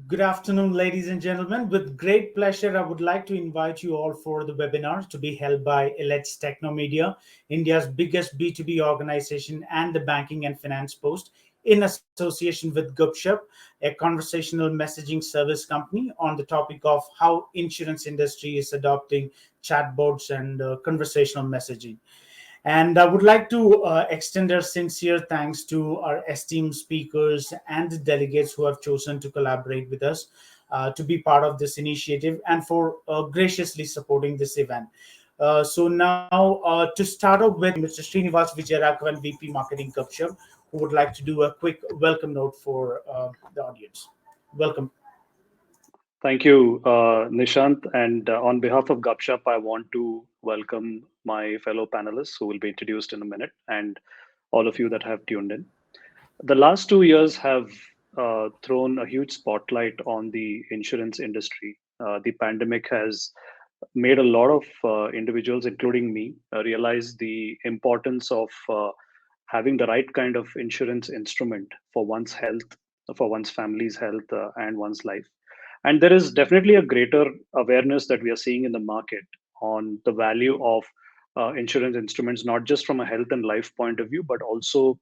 Good afternoon, ladies and gentlemen. With great pleasure, I would like to invite you all for the webinar to be held by Elets Technomedia, India's biggest B2B organization and the banking and finance post, in association with Gupshup, a conversational messaging service company, on the topic of how insurance industry is adopting chatbots and conversational messaging. And I would like to extend our sincere thanks to our esteemed speakers and the delegates who have chosen to collaborate with us to be part of this initiative and for graciously supporting this event. So now, to start off with, Mr. Srinivas Vijayaraghavan, VP Marketing Gupshup, who would like to do a quick welcome note for the audience. Welcome. Thank you, Nishant. And on behalf of Gupshup, I want to welcome my fellow panelists who will be introduced in a minute and all of you that have tuned in. The last 2 years have thrown a huge spotlight on the insurance industry. The pandemic has made a lot of individuals, including me, realize the importance of having the right kind of insurance instrument for one's health, for one's family's health, and one's life. And there is definitely a greater awareness that we are seeing in the market on the value of insurance instruments, not just from a health and life point of view, but also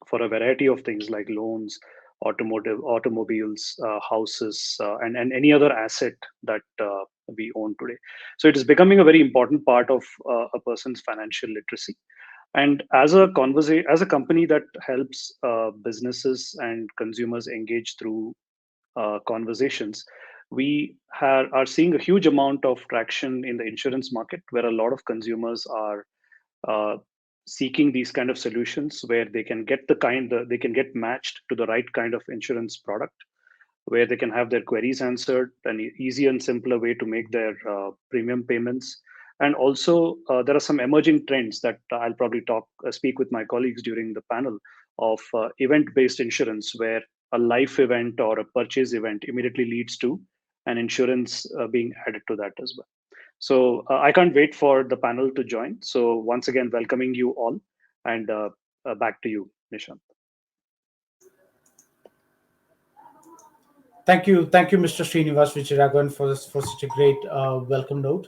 for a variety of things like loans, automobiles, houses, and any other asset that we own today. So it is becoming a very important part of a person's financial literacy. And as a company that helps businesses and consumers engage through conversations, are seeing a huge amount of traction in the insurance market, where a lot of consumers are uh, seeking these kind of solutions where they can get matched to the right kind of insurance product, where they can have their queries answered, an easy and simpler way to make their premium payments. And also, there are some emerging trends that I'll probably speak with my colleagues during the panel of event-based insurance, where a life event or a purchase event immediately leads to an insurance being added to that as well. So I can't wait for the panel to join. So once again, welcoming you all, and back to you, Nishant. Thank you, Mr. Srinivas Vijayaraghavan, for such a great welcome note.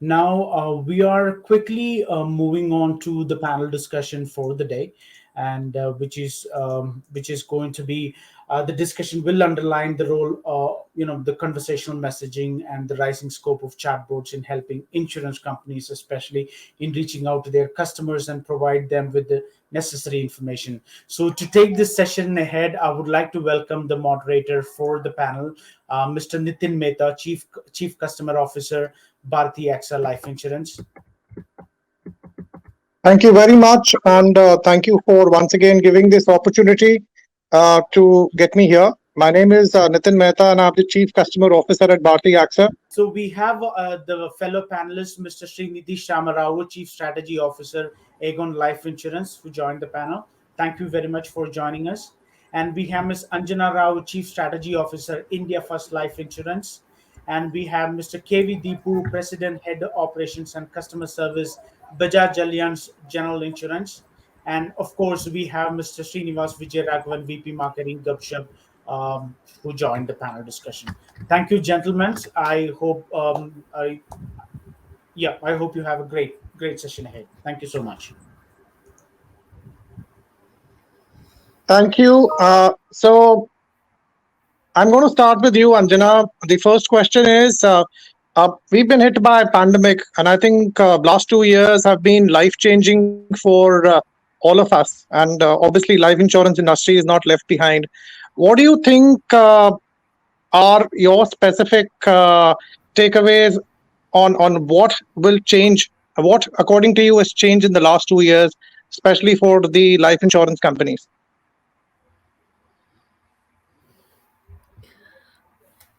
Now we are quickly moving on to the panel discussion for the day, and which is going to be the discussion will underline the role, the conversational messaging and the rising scope of chatbots in helping insurance companies, especially in reaching out to their customers and provide them with the necessary information. So, to take this session ahead, I would like to welcome the moderator for the panel, Mr. Nitin Mehta, Chief Customer Officer, Bharti AXA Life Insurance. Thank you very much, and thank you for once again giving this opportunity to get me here. My name is Nitin Mehta, and I'm the Chief Customer Officer at Bharti AXA. So we have the fellow panelist, Mr. Srinidhi Shamarao, Chief Strategy Officer, Aegon Life Insurance, who joined the panel. Thank you very much for joining us. And we have Ms. Anjana Rao, Chief Strategy Officer, India First Life Insurance. And we have Mr. KV Deepu, President, Head of Operations and Customer Service, Bajaj Allianz General Insurance. And of course, we have Mr. Srinivas Vijayaraghavan, VP Marketing, Gupshup, who joined the panel discussion. Thank you, gentlemen. I hope you have a great session ahead. Thank you so much. Thank you. So I'm going to start with you, Anjana. The first question is: we've been hit by a pandemic, and I think last 2 years have been life changing for all of us. And obviously, life insurance industry is not left behind. What do you think are your specific takeaways on what will change? What, according to you, has changed in the last 2 years, especially for the life insurance companies?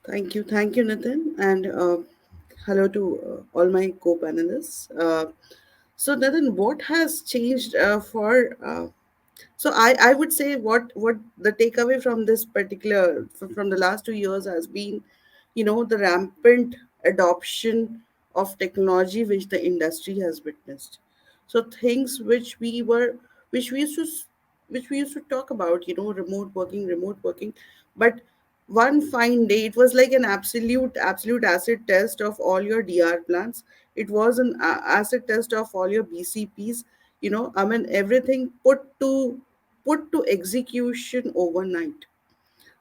Thank you, Nathan, and hello to all my co-panelists. So, Nathan, what has changed so I would say what the takeaway from this particular from the last 2 years has been, the rampant adoption of technology which the industry has witnessed. So things which we used to talk about, remote working, but one fine day, it was like an absolute acid test of all your DR plans. It was an acid test of all your BCPs. I mean, everything put to execution overnight.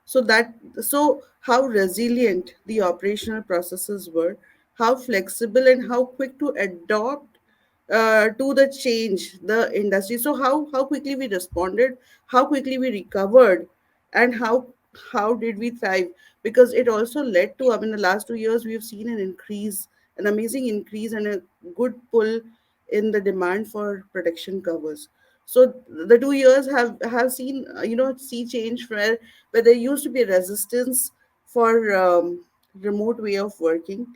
So how resilient the operational processes were, how flexible and how quick to adopt to the change the industry. So how quickly we responded, how quickly we recovered, and how did we thrive? Because it also led to, I mean, the last 2 years we've seen an amazing increase and a good pull in the demand for protection covers. So the 2 years have seen, sea change, where there used to be resistance for remote way of working,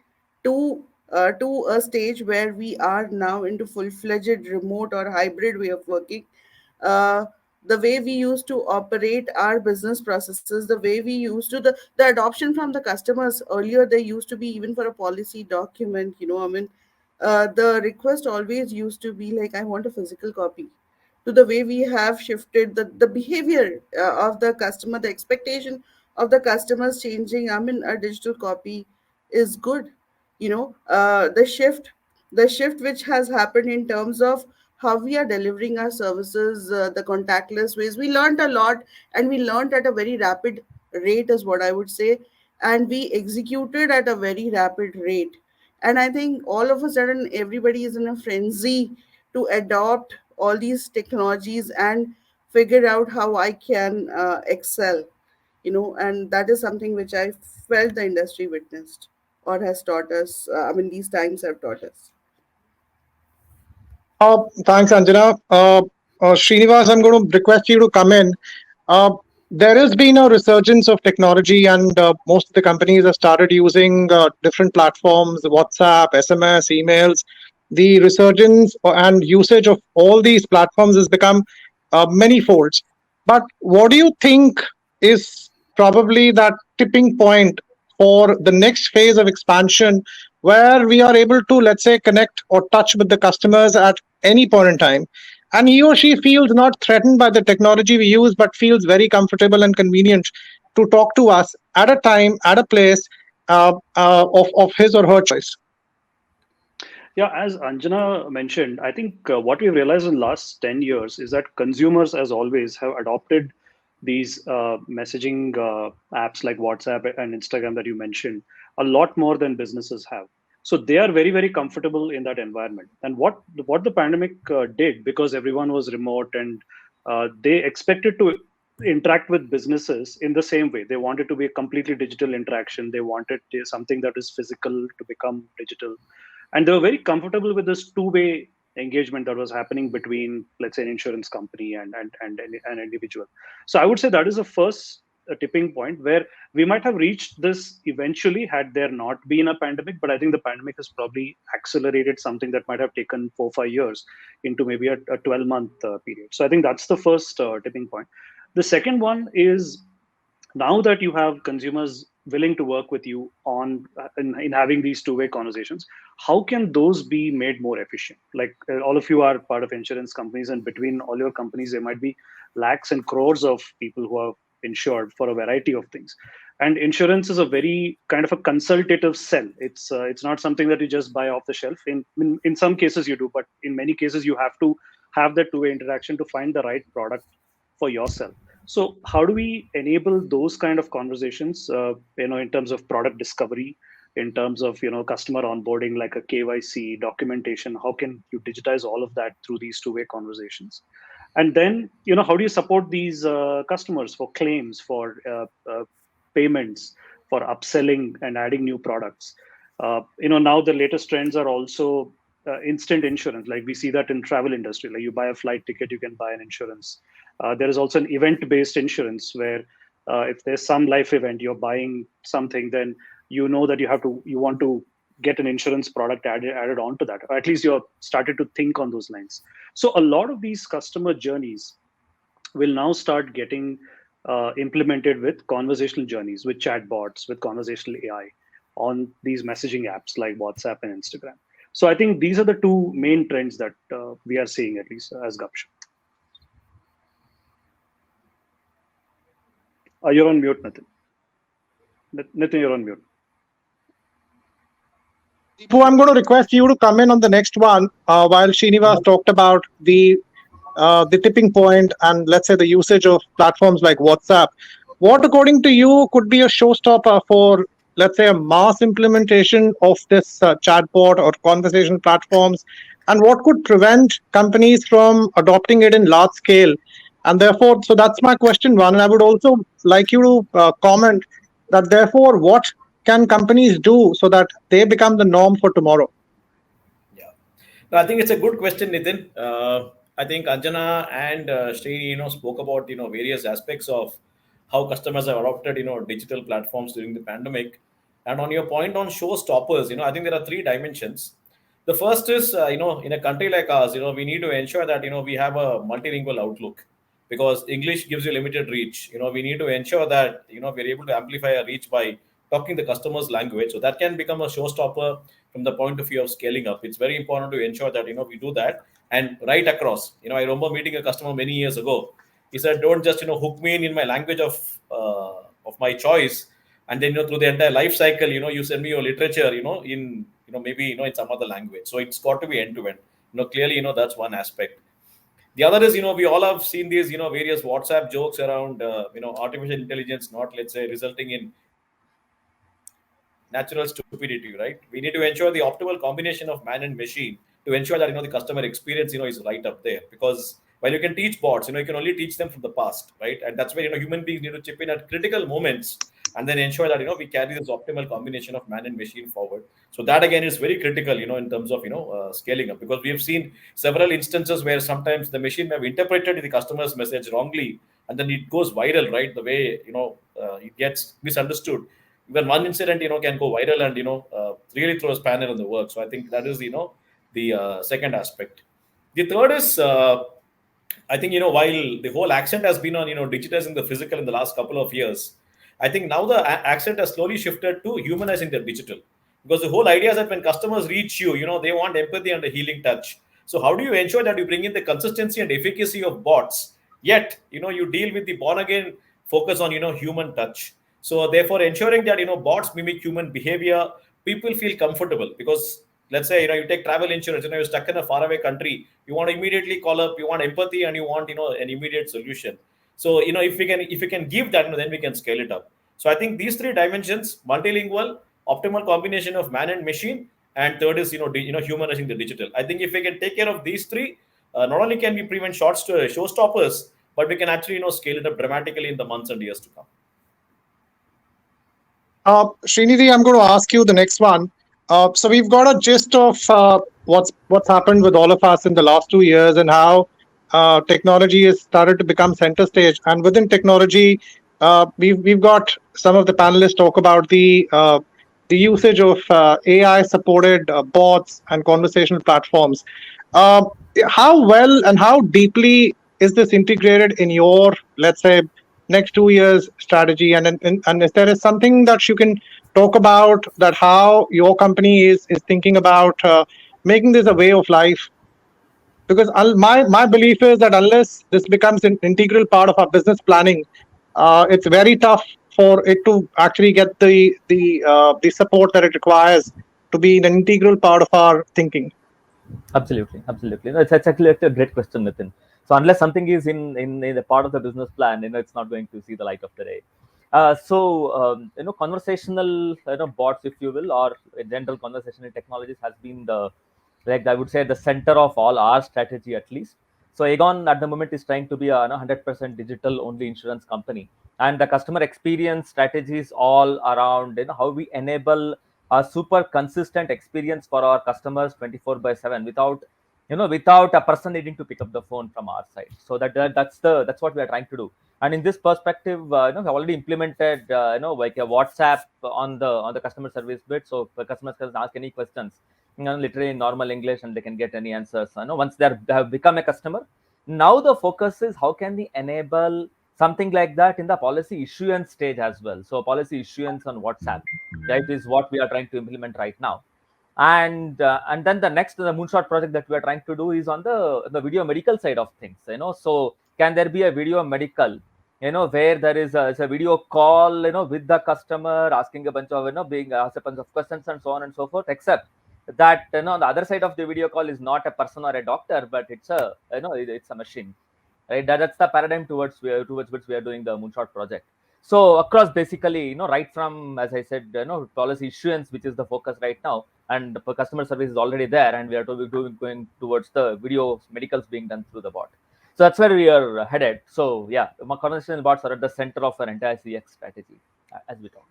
to a stage where we are now into full-fledged remote or hybrid way of working. uh, the way we used to operate our business processes, the way we used to, the adoption from the customers. Earlier there used to be, even for a policy document, I mean, the request always used to be like, I want a physical copy. To the way we have shifted the behavior of the customer, the expectation of the customers changing. I mean, a digital copy is good. The shift which has happened in terms of how we are delivering our services, the contactless ways, we learned a lot, and we learned at a very rapid rate, is what I would say. And we executed at a very rapid rate. And I think all of a sudden everybody is in a frenzy to adopt all these technologies and figure out how I can excel. And that is something which I felt the industry witnessed or has taught us. I mean, these times have taught us. Thanks, Anjana. Srinivas, I'm going to request you to come in. Uh, there has been a resurgence of technology, and most of the companies have started using different platforms, WhatsApp, SMS, emails. The resurgence and usage of all these platforms has become many folds. But what do you think is probably that tipping point for the next phase of expansion where we are able to, let's say, connect or touch with the customers at any point in time? And he or she feels not threatened by the technology we use, but feels very comfortable and convenient to talk to us at a time, at a place of his or her choice. Yeah, as Anjana mentioned, I think what we've realized in the last 10 years is that consumers, as always, have adopted these messaging apps like WhatsApp and Instagram that you mentioned a lot more than businesses have. So they are very, very comfortable in that environment. And what the pandemic did, because everyone was remote and they expected to interact with businesses in the same way. They wanted to be a completely digital interaction. They wanted something that is physical to become digital, and they were very comfortable with this two-way engagement that was happening between, let's say, an insurance company and an individual. So I would say that is the first tipping point where we might have reached this eventually had there not been a pandemic. But I think the pandemic has probably accelerated something that might have taken 4 or 5 years into maybe a 12-month period. So I think that's the first tipping point. The second one is, now that you have consumers willing to work with you on in having these two-way conversations, how can those be made more efficient? Like all of you are part of insurance companies, and between all your companies there might be lakhs and crores of people who are insured for a variety of things. And insurance is a very kind of a consultative sell. It's not something that you just buy off the shelf. In some cases you do, but in many cases you have to have that two-way interaction to find the right product for yourself. So how do we enable those kind of conversations, in terms of product discovery, in terms of, customer onboarding, like a KYC documentation? How can you digitize all of that through these two-way conversations? And then, how do you support these customers for claims, for payments, for upselling and adding new products? Now the latest trends are also instant insurance. Like we see that in travel industry, like you buy a flight ticket, you can buy an insurance. There is also an event-based insurance where if there's some life event, you're buying something, then you know that you want to get an insurance product added on to that, or at least you're started to think on those lines. So a lot of these customer journeys will now start getting implemented with conversational journeys, with chatbots, with conversational AI on these messaging apps like WhatsApp and Instagram. So I think these are the two main trends that we are seeing, at least as Gupshup. You're on mute, Nathan. Nitin, you're on mute. Deepu, I'm going to request you to come in on the next one while Srinivas talked about the tipping point and let's say the usage of platforms like WhatsApp. What, according to you, could be a showstopper for let's say a mass implementation of this chatbot or conversation platforms, and what could prevent companies from adopting it in large scale? And therefore, so that's my question one. And I would also like you to comment that therefore, what can companies do so that they become the norm for tomorrow? Yeah. No, I think it's a good question, Nitin. I think Anjana and Sri, spoke about, various aspects of how customers have adopted, digital platforms during the pandemic. And on your point on showstoppers, I think there are three dimensions. The first is, in a country like ours, we need to ensure that, we have a multilingual outlook because English gives you limited reach. We need to ensure that, we're able to amplify our reach by talking the customer's language. So that can become a showstopper from the point of view of scaling up. It's very important to ensure that we do that and right across. I remember meeting a customer many years ago. He said, "Don't just hook me in my language of my choice, and then through the entire life cycle, you send me your literature, in maybe in some other language." So it's got to be end to end. Clearly, that's one aspect. The other is, we all have seen these, various WhatsApp jokes around, artificial intelligence, not let's say resulting in natural stupidity, right? We need to ensure the optimal combination of man and machine to ensure that the customer experience is right up there. Because while you can teach bots, you can only teach them from the past, right? And that's where human beings need to chip in at critical moments and then ensure that we carry this optimal combination of man and machine forward. So that again is very critical, in terms of scaling up, because we have seen several instances where sometimes the machine may have interpreted the customer's message wrongly, and then it goes viral, right? The way it gets misunderstood, even one incident can go viral and really throw a spanner in the works. So I think that is the second aspect. The third is I think while the whole accent has been on digitizing the physical in the last couple of years, I think now the accent has slowly shifted to humanizing the digital, because the whole idea is that when customers reach you, they want empathy and a healing touch. So how do you ensure that you bring in the consistency and efficacy of bots, yet you deal with the born again focus on human touch? So therefore, ensuring that bots mimic human behavior, people feel comfortable. Because let's say you take travel insurance, you're stuck in a faraway country, you want to immediately call up, you want empathy, and you want an immediate solution. So if we can give that, then we can scale it up. So I think these three dimensions: multilingual, optimal combination of man and machine, and third is humanizing the digital. I think if we can take care of these three, not only can we prevent showstoppers, but we can actually scale it up dramatically in the months and years to come. Srinidhi, I'm going to ask you the next one. So we've got a gist of what's happened with all of us in the last 2 years and how technology has started to become center stage. And within technology, we've got some of the panelists talk about the usage of AI supported bots and conversational platforms. Uh, how well and how deeply is this integrated in your, let's say, next 2 years strategy, and if there is something that you can talk about that how your company is thinking about making this a way of life, because my belief is that unless this becomes an integral part of our business planning, it's very tough for it to actually get the support that it requires to be an integral part of our thinking. Absolutely, absolutely. No, it's actually a great question, Nitin. So unless something is in a part of the business plan, it's not going to see the light of the day. Conversational bots, if you will, or in general conversational technologies has been the, like I would say, the center of all our strategy at least. So Aegon at the moment is trying to be a 100% digital only insurance company, and the customer experience strategies all around how we enable a super consistent experience for our customers 24/7 without a person needing to pick up the phone from our side. So that's what we are trying to do. And in this perspective, we already implemented like a WhatsApp on the customer service bit, so the customers can ask any questions literally in normal English and they can get any answers. Once they have become a customer, now the focus is how can we enable something like that in the policy issuance stage as well. So policy issuance on WhatsApp, right, is what we are trying to implement right now. And then the moonshot project that we are trying to do is on the video medical side of things. So can there be a video medical where there is it's a video call, with the customer asking a bunch of, being asked a bunch of questions and so on and so forth, except that, on the other side of the video call is not a person or a doctor, but it's a, it's a machine, right? That's the paradigm towards which we are doing the Moonshot project. So across basically, right from, as I said, policy issuance, which is the focus right now, and the customer service is already there, and we are going towards the video medicals being done through the bot. So that's where we are headed. So yeah, my conversational bots are at the center of an entire CX strategy as we talk.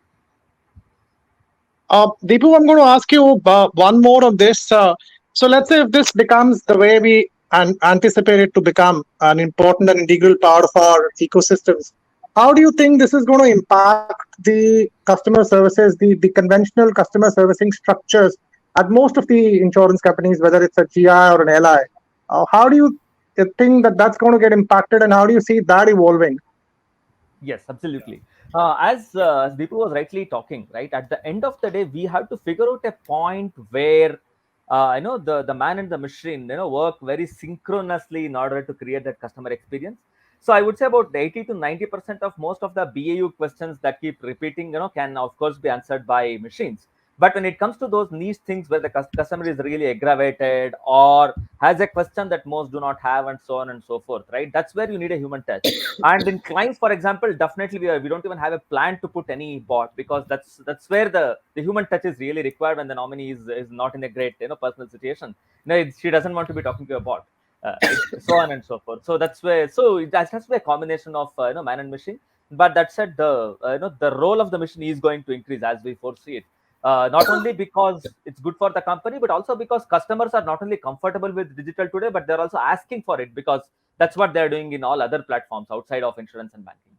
Deepu, I'm going to ask you one more on this. So let's say if this becomes the way we anticipate it to become an important and integral part of our ecosystems, how do you think this is going to impact the customer services, the conventional customer servicing structures at most of the insurance companies, whether it's a GI or an LI? How do you think that that's going to get impacted, and how do you see that evolving? Yes, absolutely. As Deepu was rightly talking, right? At the end of the day, we have to figure out a point where the man and the machine work very synchronously in order to create that customer experience. So I would say about 80 to 90% of most of the BAU questions that keep repeating, can of course be answered by machines. But when it comes to those niche things where the customer is really aggravated or has a question that most do not have, and so on and so forth, right? That's where you need a human touch. And in clients, for example, definitely we don't even have a plan to put any bot, because that's where the human touch is really required when the nominee is not in a great personal situation. She doesn't want to be talking to a bot, so on and so forth. So that's where, so it has to be a combination of man and machine. But that said, the role of the machine is going to increase as we foresee it. Not only because it's good for the company, but also because customers are not only comfortable with digital today, but they're also asking for it, because that's what they're doing in all other platforms outside of insurance and banking.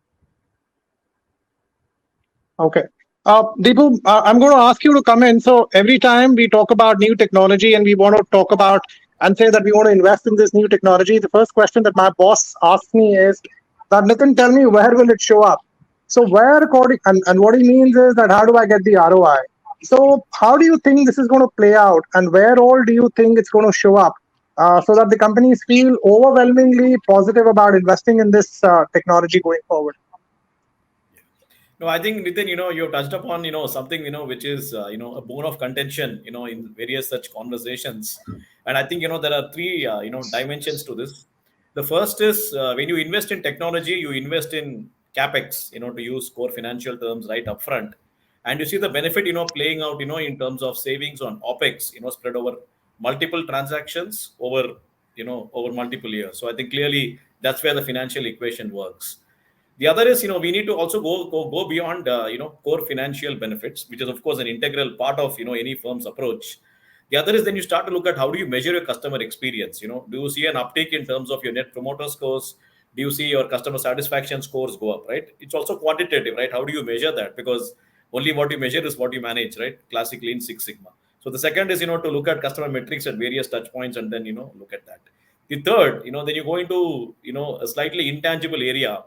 Okay. Deepu, I'm going to ask you to come in. So every time we talk about new technology and we want to talk about and say that we want to invest in this new technology, the first question that my boss asks me is that, Nitin, tell me, where will it show up? So where according, and what he means is that how do I get the ROI? So how do you think this is going to play out, and where all do you think it's going to show up, so that the companies feel overwhelmingly positive about investing in this technology going forward? No, I think Nitin, you touched upon, something, which is, a bone of contention, in various such conversations. And I think, there are three, dimensions to this. The first is when you invest in technology, you invest in capex, to use core financial terms right upfront, and you see the benefit, playing out, in terms of savings on opex, spread over multiple transactions over multiple years. So I think clearly that's where the financial equation works. The other is, we need to also go beyond, core financial benefits, which is of course an integral part of, any firm's approach. The other is then you start to look at how do you measure your customer experience. Do you see an uptick in terms of your net promoter scores? Do you see your customer satisfaction scores go up? Right. It's also quantitative, right? How do you measure that? Because only what you measure is what you manage, right? Classically in Six Sigma. So the second is, to look at customer metrics at various touch points and then, look at that. The third, then you go into, a slightly intangible area,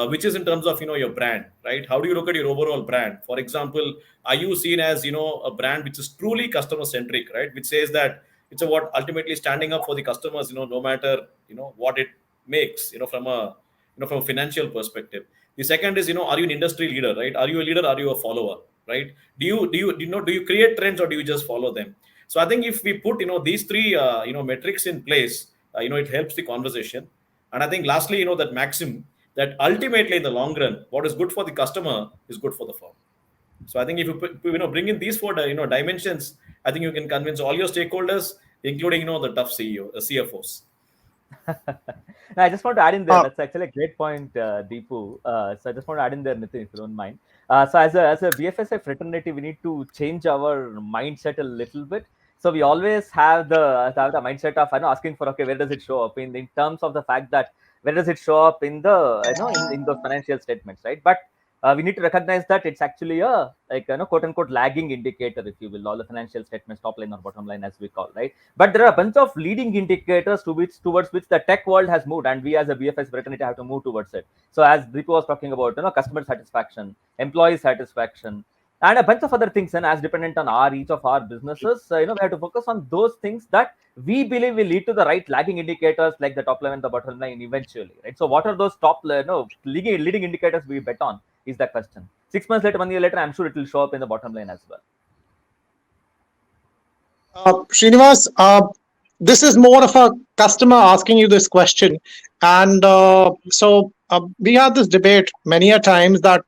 which is in terms of your brand, right? How do you look at your overall brand? For example, are you seen as a brand which is truly customer centric, right? Which says that it's about ultimately standing up for the customers, no matter what it makes, from a financial perspective. The second is, are you an industry leader, right? Are you a leader? Are you a follower, right? Do you create trends, or do you just follow them? So I think if we put these three metrics in place, it helps the conversation. And I think lastly, that maxim that ultimately in the long run, what is good for the customer is good for the firm. So I think if you bring in these four dimensions, I think you can convince all your stakeholders, including the tough CFOs. I just want to add in there. Uh, That's actually a great point, Deepu. So I just want to add in there, Nitin, if you don't mind. So as a BFSI fraternity, we need to change our mindset a little bit. So we always have the mindset of asking for, okay, where does it show up in terms of the fact that where does it show up in the in those financial statements, right? But we need to recognize that it's actually a quote unquote lagging indicator, if you will, all the financial statements, top line or bottom line, as we call, right? But there are a bunch of leading indicators towards which the tech world has moved, and we as a BFS fraternity have to move towards it. So as Deepu was talking about, customer satisfaction, employee satisfaction, and a bunch of other things, and as dependent on each of our businesses, we have to focus on those things that we believe will lead to the right lagging indicators, like the top line and the bottom line eventually, right? So what are those top leading indicators we bet on is the question. 6 months later, 1 year later, I'm sure it will show up in the bottom line as well. Srinivas, this is more of a customer asking you this question. And we had this debate many a times that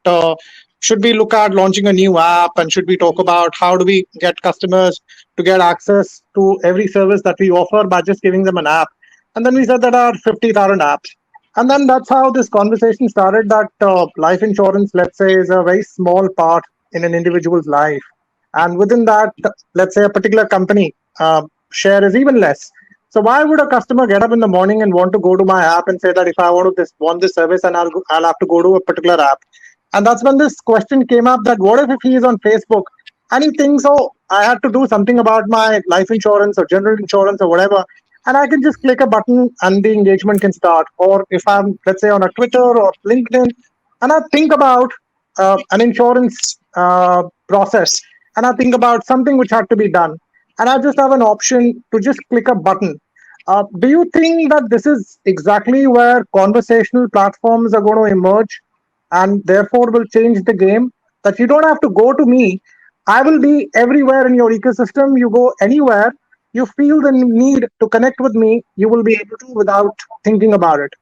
should we look at launching a new app, and should we talk about how do we get customers to get access to every service that we offer by just giving them an app. And then we said that are 50,000 apps. And then that's how this conversation started, that life insurance, let's say, is a very small part in an individual's life. And within that, let's say a particular company share is even less. So why would a customer get up in the morning and want to go to my app and say that if I want this service, and I'll have to go to a particular app? And that's when this question came up, that what if he is on Facebook and he thinks, oh, I had to do something about my life insurance or general insurance or whatever, and I can just click a button and the engagement can start. Or if I'm, let's say, on a Twitter or LinkedIn, and I think about an insurance process, and I think about something which had to be done, and I just have an option to just click a button. Do you think that this is exactly where conversational platforms are going to emerge, and therefore will change the game? That you don't have to go to me, I will be everywhere in your ecosystem. You go anywhere, you feel the need to connect with me, you will be able to without thinking about it.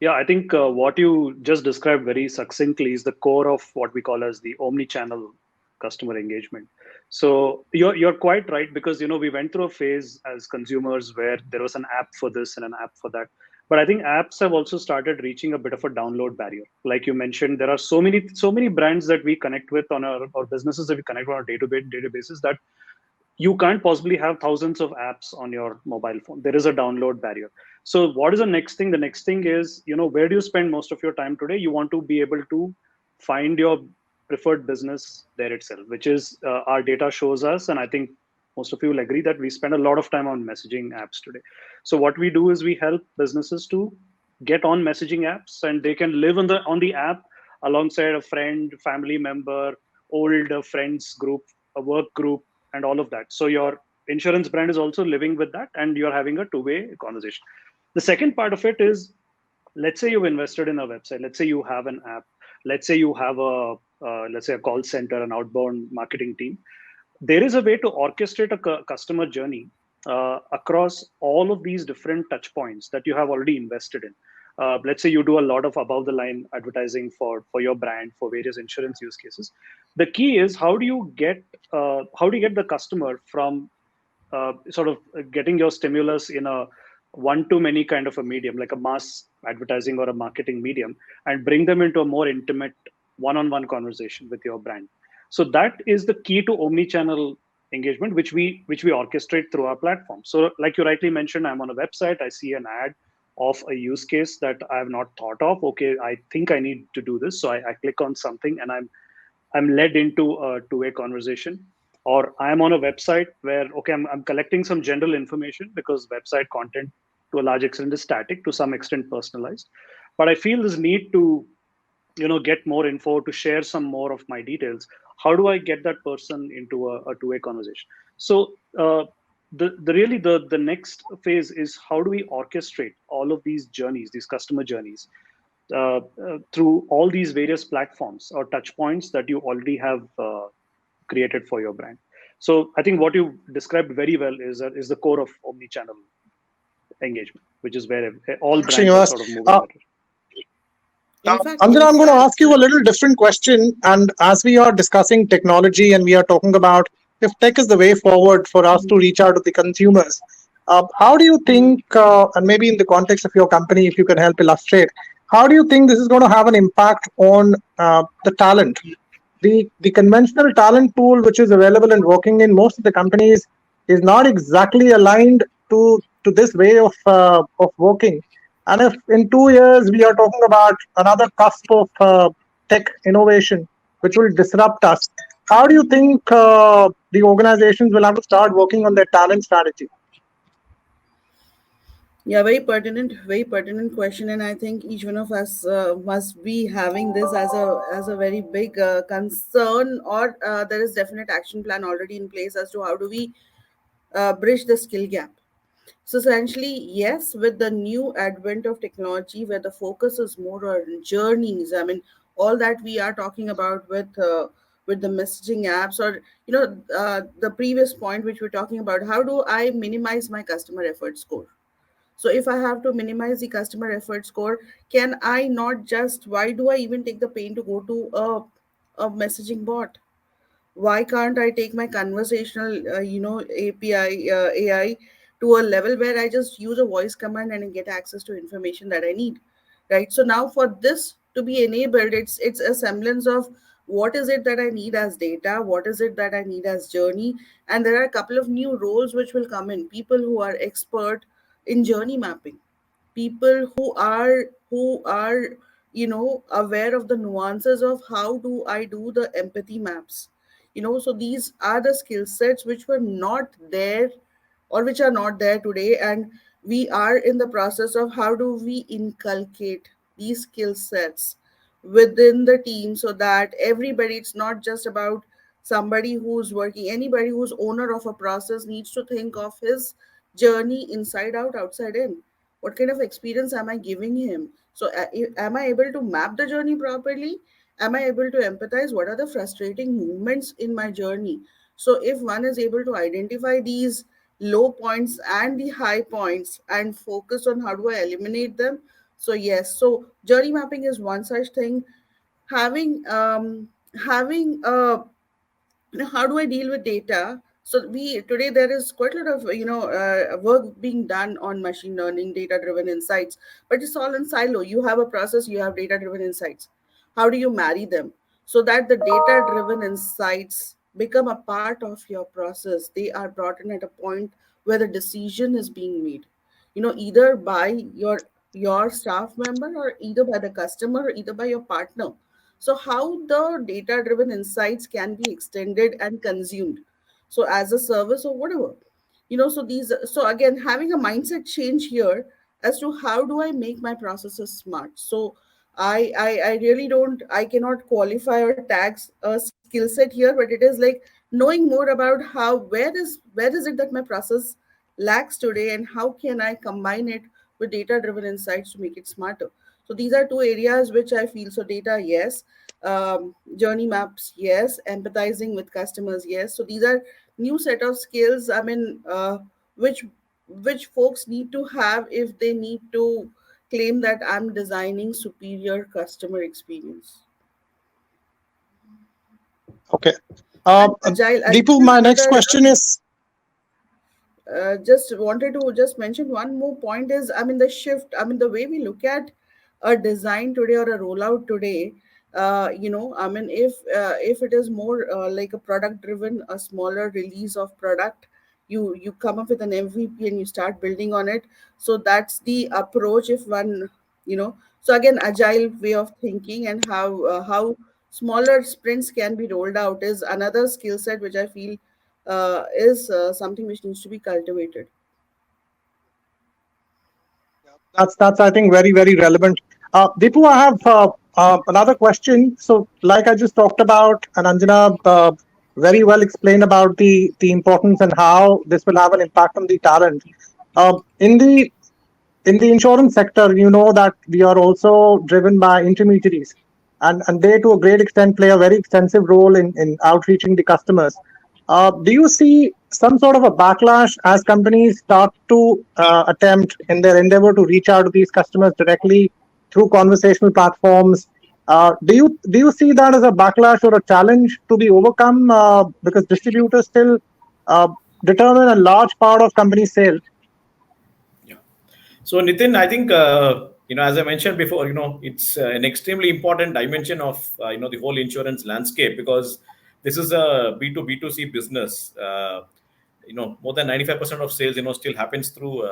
Yeah, I think what you just described very succinctly is the core of what we call as the omni-channel customer engagement. So you're quite right, because we went through a phase as consumers where there was an app for this and an app for that. But I think apps have also started reaching a bit of a download barrier. Like you mentioned, there are so many brands that we connect with on or businesses that we connect on a day-to-day basis, that you can't possibly have thousands of apps on your mobile phone. There is a download barrier. So what is the next thing? The next thing is, where do you spend most of your time today? You want to be able to find your preferred business there itself, which is our data shows us. And I think most of you will agree that we spend a lot of time on messaging apps today. So what we do is we help businesses to get on messaging apps, and they can live on the app alongside a friend, family member, old friends group, a work group, and all of that. So your insurance brand is also living with that, and you're having a two-way conversation. The second part of it is, let's say you've invested in a website. Let's say you have an app. Let's say you have let's say a call center, an outbound marketing team. There is a way to orchestrate a customer journey across all of these different touch points that you have already invested in. Let's say you do a lot of above the line advertising for your brand for various insurance use cases. The key is, how do you get the customer from sort of getting your stimulus in a one-to-many kind of a medium, like a mass advertising or a marketing medium, and bring them into a more intimate one-on-one conversation with your brand. So that is the key to omni-channel engagement, which we orchestrate through our platform. So like you rightly mentioned, I'm on a website, I see an ad of a use case that I have not thought of. Okay, I think I need to do this. So I click on something, and I'm led into a two-way conversation. Or I'm on a website where, okay, I'm collecting some general information, because website content to a large extent is static, to some extent personalized. But I feel this need to, get more info, to share some more of my details. How do I get that person into a two-way conversation? So the next phase is, how do we orchestrate all of these journeys, these customer journeys, through all these various platforms or touch points that you already have created for your brand. So I think what you described very well is the core of omni-channel engagement, which is where all brands are sort of moving at it. Anjana, I'm going to ask you a little different question. And as we are discussing technology, and we are talking about if tech is the way forward for us to reach out to the consumers, how do you think, and maybe in the context of your company, if you can help illustrate, how do you think this is going to have an impact on the talent? The conventional talent pool which is available and working in most of the companies is not exactly aligned to this way of working. And if in 2 years we are talking about another cusp of tech innovation which will disrupt us, how do you think the organizations will have to start working on their talent strategy? Yeah, very pertinent question, and I think each one of us must be having this as a very big concern, or there is definite action plan already in place as to how do we bridge the skill gap. So essentially, yes, with the new advent of technology, where the focus is more on journeys. I mean, all that we are talking about with the messaging apps, or the previous point which we're talking about, how do I minimize my customer effort score? So if I have to minimize the customer effort score, can I not just, why do I even take the pain to go to a messaging bot? Why can't I take my conversational API AI to a level where I just use a voice command and get access to information that I need, right? So now for this to be enabled, it's a semblance of what is it that I need as data, what is it that I need as journey. And there are a couple of new roles which will come in, people who are expert in journey mapping, people who are aware of the nuances of how do I do the empathy maps. So these are the skill sets which were not there, or which are not there today, and we are in the process of how do we inculcate these skill sets within the team, so that everybody, it's not just about somebody who's working, anybody who's owner of a process needs to think of his journey inside out, outside in. What kind of experience am I giving him? So am I able to map the journey properly? Am I able to empathize? What are the frustrating movements in my journey? So if one is able to identify these low points and the high points and focus on how do I eliminate them. So yes, so journey mapping is one such thing. Having how do I deal with data? So we today there is quite a lot of work being done on machine learning, data driven insights, but it's all in silo. You have a process, you have data driven insights. How do you marry them so that the data driven insights become a part of your process? They are brought in at a point where the decision is being made, either by your staff member, or either by the customer, or either by your partner. So how the data driven insights can be extended and consumed, so as a service or whatever. So again, having a mindset change here as to how do I make my processes smart. So I really don't, I cannot qualify or tax a skill set here, but it is like knowing more about how, where is it that my process lacks today, and how can I combine it with data driven insights to make it smarter. So these are two areas which I feel. So data, yes. Journey maps, yes. Empathizing with customers, yes. So these are new set of skills. I mean, which folks need to have if they need to claim that I'm designing superior customer experience. Okay. And agile Deepu, is my next another. question is Just wanted to just mention one more point is, I mean, the shift, I mean, the way we look at a design today or a rollout today. I mean, if it is more like a product driven, a smaller release of product, you come up with an MVP and you start building on it. So that's the approach. If one, so again, agile way of thinking, and how smaller sprints can be rolled out is another skill set which I feel is something which needs to be cultivated. that's I think very relevant. Deepu, I have another question. So, like I just talked about, and Anjana very well explained about the importance and how this will have an impact on the talent. In the insurance sector, you know that we are also driven by intermediaries, and they to a great extent play a very extensive role in outreaching the customers. Do you see some sort of a backlash as companies start to attempt in their endeavor to reach out to these customers directly through conversational platforms? Do you see that as a backlash or a challenge to be overcome, because distributors still uh, determine a large part of company sales? Yeah. So Nitin, I think as I mentioned before, it's an extremely important dimension of the whole insurance landscape, because this is a B2B2C business. More than 95% of sales still happens through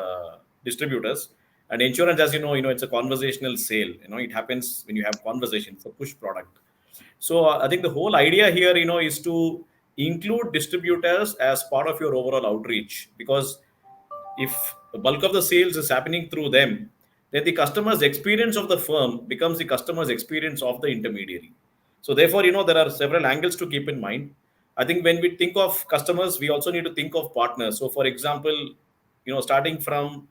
distributors. And insurance, as it's a conversational sale. It happens when you have conversation. It's a push product. So I think the whole idea here is to include distributors as part of your overall outreach, because if the bulk of the sales is happening through them, then the customer's experience of the firm becomes the customer's experience of the intermediary. So therefore, there are several angles to keep in mind. I think when we think of customers, we also need to think of partners. So for example, starting from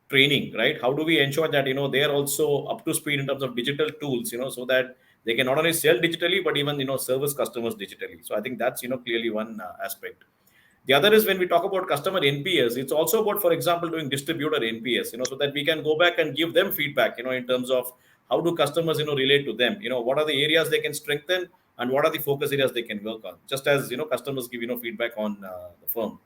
training, right? How do we ensure that they are also up to speed in terms of digital tools, so that they can not only sell digitally but even service customers digitally. So I think that's clearly one aspect. The other is when we talk about customer NPS, it's also about, for example, doing distributor NPS, so that we can go back and give them feedback, in terms of how do customers, relate to them, what are the areas they can strengthen and what are the focus areas they can work on, just as, customers give, feedback on the firm.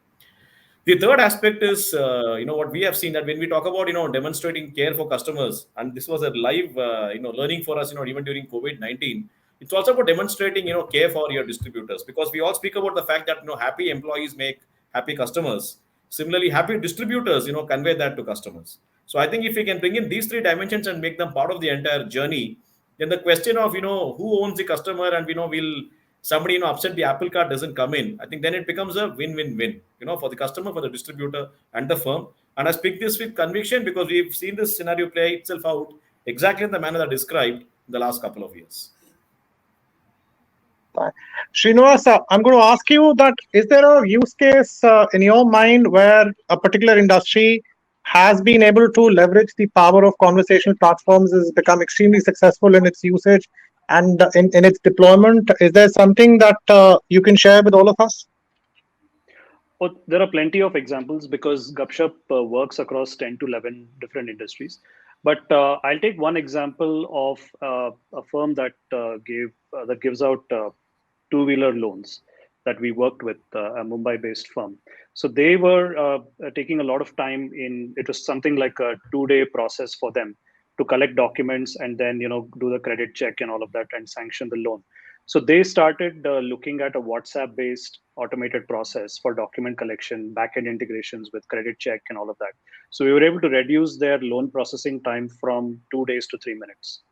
The third aspect is, what we have seen that when we talk about, demonstrating care for customers, and this was a live, learning for us, even during COVID-19, it's also about demonstrating, care for your distributors, because we all speak about the fact that, happy employees make happy customers. Similarly, happy distributors, convey that to customers. So I think if we can bring in these three dimensions and make them part of the entire journey, then the question of, who owns the customer and, will somebody upset the apple cart doesn't come in. I think then it becomes a win-win-win, for the customer, for the distributor and the firm. And I speak this with conviction because we've seen this scenario play itself out exactly in the manner that I described in the last couple of years. Srinivas, I'm going to ask you that, is there a use case in your mind where a particular industry has been able to leverage the power of conversational platforms, has become extremely successful in its usage and in its deployment? Is there something that you can share with all of us? Well, there are plenty of examples because Gupshup works across 10 to 11 different industries. But I'll take one example of a firm that gives out two-wheeler loans that we worked with, a Mumbai-based firm. So they were taking a lot of time it was something like a 2-day process for them to collect documents and then, do the credit check and all of that and sanction the loan. So they started looking at a WhatsApp-based automated process for document collection, backend integrations with credit check and all of that. So we were able to reduce their loan processing time from 2 days to 3 minutes.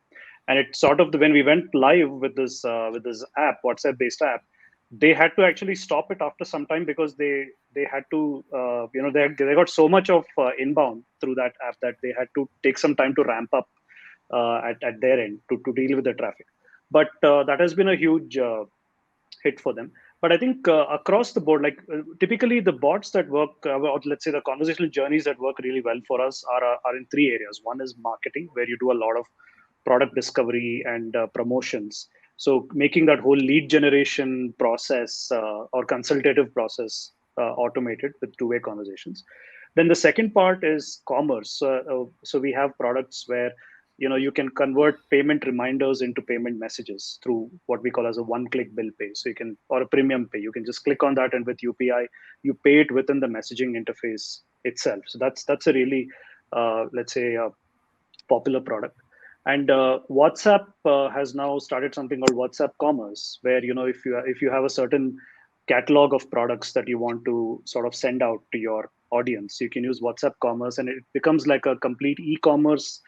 And it sort of, when we went live with this app, WhatsApp-based app, they had to actually stop it after some time because they had to, they got so much of inbound through that app that they had to take some time to ramp up at their end to deal with the traffic. But that has been a huge hit for them. But I think across the board, like typically the bots that work, or let's say the conversational journeys that work really well for us are in 3 areas. One is marketing, where you do a lot of product discovery and promotions. So making that whole lead generation process or consultative process automated with two-way conversations. Then the second part is commerce. So we have products where you can convert payment reminders into payment messages through what we call as a one-click bill pay. So you can, or a premium pay, you can just click on that, and with UPI, you pay it within the messaging interface itself. So that's a really, let's say, popular product. And WhatsApp has now started something called WhatsApp Commerce, where if you have a certain catalog of products that you want to sort of send out to your audience, you can use WhatsApp Commerce, and it becomes like a complete e-commerce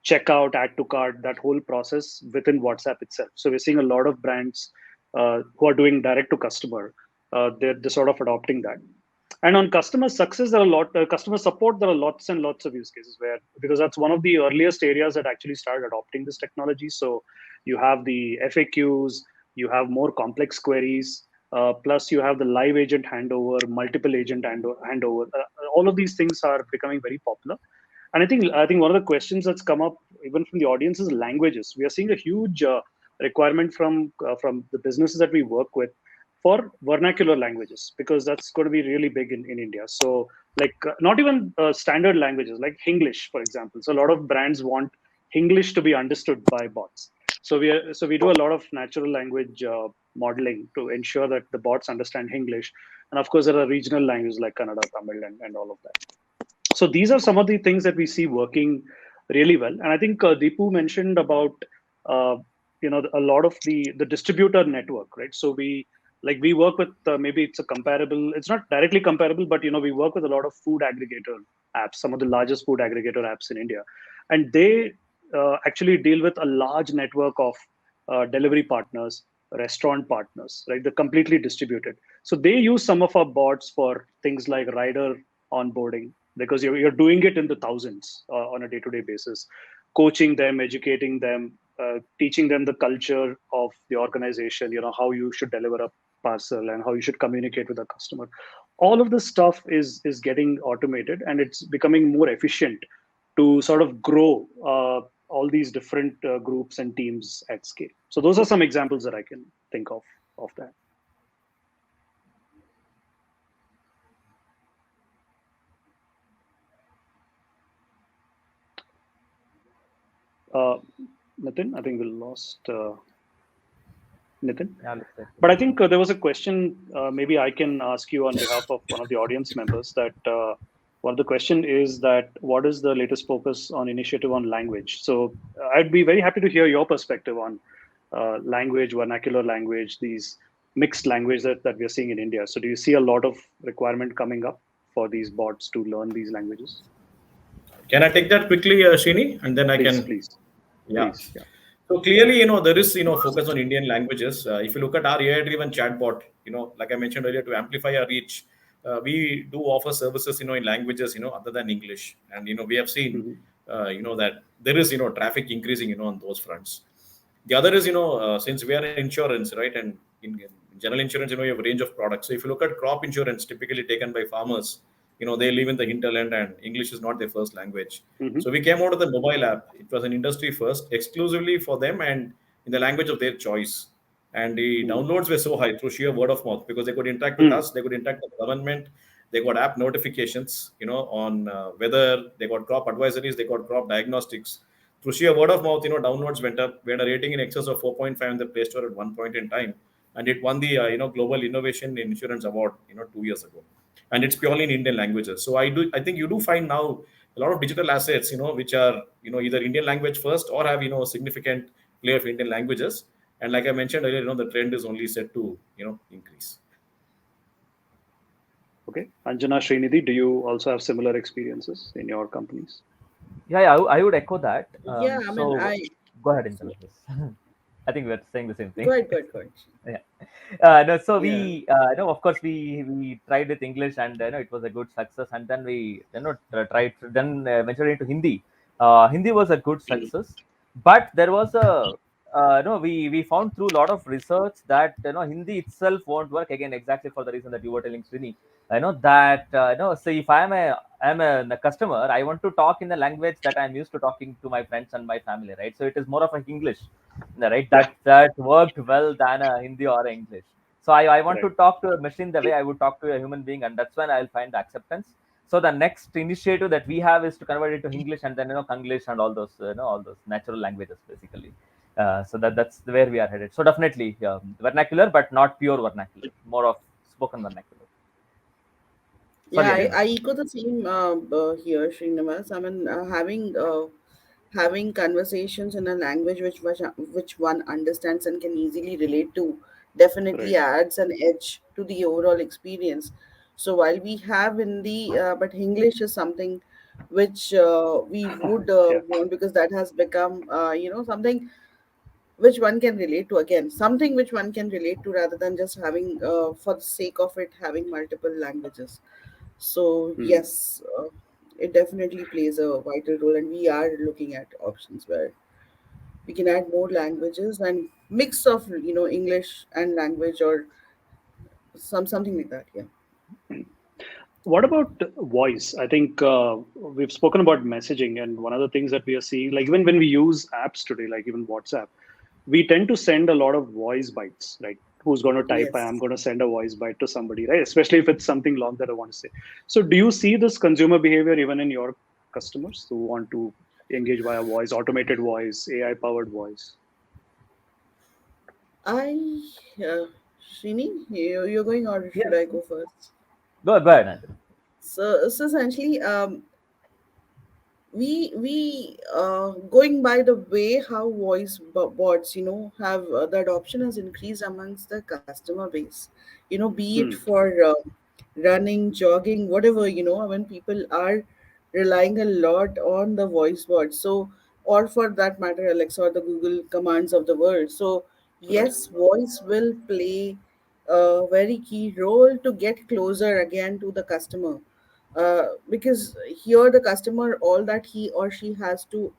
checkout, add to cart, that whole process within WhatsApp itself. So we're seeing a lot of brands who are doing direct to customer. They're sort of adopting that. And on customer success, there are customer support, there are lots and lots of use cases because that's one of the earliest areas that actually started adopting this technology. So you have the FAQs, you have more complex queries, plus you have the live agent handover, multiple agent handover. All of these things are becoming very popular. And I think one of the questions that's come up even from the audience is languages. We are seeing a huge requirement from the businesses that we work with for vernacular languages, because that's going to be really big in India. So like not even standard languages like English, for example. So a lot of brands want English to be understood by bots. So we do a lot of natural language modeling to ensure that the bots understand English. And of course, there are regional languages like Kannada, Tamil, and all of that. So these are some of the things that we see working really well. And I think Deepu mentioned about a lot of the distributor network, right? So we work with maybe it's not directly comparable, but we work with a lot of food aggregator apps, some of the largest food aggregator apps in India, and they actually deal with a large network of delivery partners, restaurant partners, right? They're completely distributed. So they use some of our bots for things like rider onboarding, because you're doing it in the thousands on a day-to-day basis, coaching them, educating them, teaching them the culture of the organization, how you should deliver a parcel and how you should communicate with a customer. All of this stuff is getting automated, and it's becoming more efficient to sort of grow all these different groups and teams at scale. So those are some examples that I can think of that. Uh, Nitin, I think we lost Nitin. Yeah, let's say. But I think there was a question. Maybe I can ask you on behalf of one of the audience members. That one of the question is that what is the latest focus on initiative on language? So I'd be very happy to hear your perspective on language, vernacular language, these mixed language that we are seeing in India. So do you see a lot of requirement coming up for these bots to learn these languages? Can I take that quickly, Shini, and then I Please, can. please, Yeah. please. Yeah. So clearly, there is, focus on Indian languages. If you look at our AI-driven chatbot, like I mentioned earlier, to amplify our reach, we do offer services, in languages, other than English. And, we have seen, Mm-hmm. that there is, traffic increasing, on those fronts. The other is, since we are in insurance, right? And in general insurance, you have a range of products. So if you look at crop insurance, typically taken by farmers, they live in the hinterland and English is not their first language. Mm-hmm. So we came out with a mobile app. It was an industry first, exclusively for them and in the language of their choice. And the downloads were so high through sheer word of mouth because they could interact with us, they could interact with the government, they got app notifications, on weather, they got crop advisories, they got crop diagnostics. Through sheer word of mouth, downloads went up. We had a rating in excess of 4.5 in the Play Store at one point in time, and it won the Global Innovation in Insurance Award, 2 years ago. And it's purely in Indian languages. So I think you do find now a lot of digital assets, which are either Indian language first or have significant play of Indian languages. And like I mentioned earlier, the trend is only set to increase. Okay. Anjana, Srinidhi, do you also have similar experiences in your companies? Yeah, I would echo that. Yeah, I mean, So go ahead, Angela. I think we're saying the same thing. go ahead. Yeah. No, so Yeah. we, of course, we tried with English, and it was a good success. And then we, tried then ventured into Hindi. Hindi was a good success, but there was a, no, we found through a lot of research that Hindi itself won't work again exactly for the reason that you were telling, Srini. I know that so if I'm a customer, I want to talk in the language that I'm used to talking to my friends and my family, right? So it is more of a English, right? Yeah. That worked well than a Hindi or a English. So I want Right. to talk to a machine the way I would talk to a human being, and that's when I'll find the acceptance. So the next initiative that we have is to convert it to English, and then Konglish and all those all those natural languages basically. So that's where we are headed. So definitely vernacular, but not pure vernacular, more of spoken vernacular. Yeah, Sorry, I Anjana. echo the same here, Srinivas. I mean, having conversations in a language which one understands and can easily relate to definitely Right. adds an edge to the overall experience. So while we have Hindi, but English is something which we would Yeah. want, because that has become something which one can relate to, again something which one can relate to, rather than just having for the sake of it having multiple languages. So Hmm. yes, it definitely plays a vital role, and we are looking at options where we can add more languages and mix of English and language, or something like that. Yeah. What about voice? I think we've spoken about messaging, and one of the things that we are seeing, like even when we use apps today, like even WhatsApp, we tend to send a lot of voice bites, right? Who's going to type? I'm Yes. going to send a voice bite to somebody, right? Especially if it's something long that I want to say. So, do you see this consumer behavior even in your customers who want to engage via voice, automated voice, AI powered voice? I Srini, you're going, or Yeah, should I go first? go ahead, Anjana. So essentially, we going by the way how voice bots have the adoption has increased amongst the customer base, be it Hmm. for running, jogging, whatever, when people are relying a lot on the voice bot. So, or for that matter, Alexa or the Google commands of the world. So Right. yes, voice will play a very key role to get closer again to the customer. because here the customer, all that he or she has to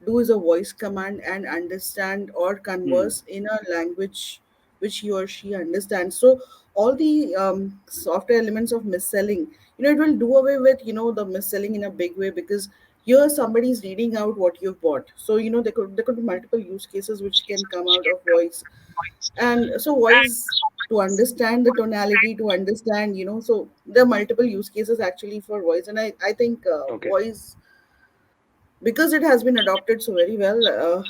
do is a voice command and understand or Hmm. converse in a language which he or she understands. So all the software elements of mis-selling, it will do away with the mis-selling in a big way, because here somebody is reading out what you've bought. So there could be multiple use cases which can come out of voice. And so voice, to understand the tonality, to understand, so there are multiple use cases actually for voice. And I think Okay. voice, because it has been adopted so very well,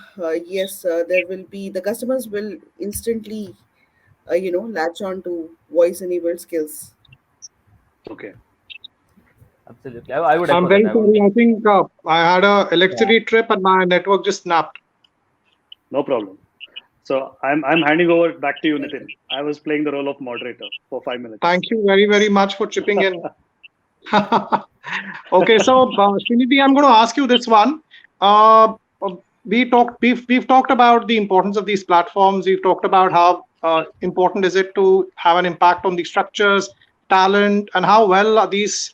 yes, there will be, the customers will instantly latch on to voice enabled skills. Okay. Absolutely. I would I'm echo that. very I would. sorry. I think I had a Yeah. electricity trip and my network just snapped. No problem. So I'm handing over back to you, Nitin. I was playing the role of moderator for 5 minutes. Thank you very, very much for chipping in. Okay, so Srinidhi, I'm going to ask you this one. We've talked about the importance of these platforms. We've talked about how important is it to have an impact on the structures, talent, and how well are these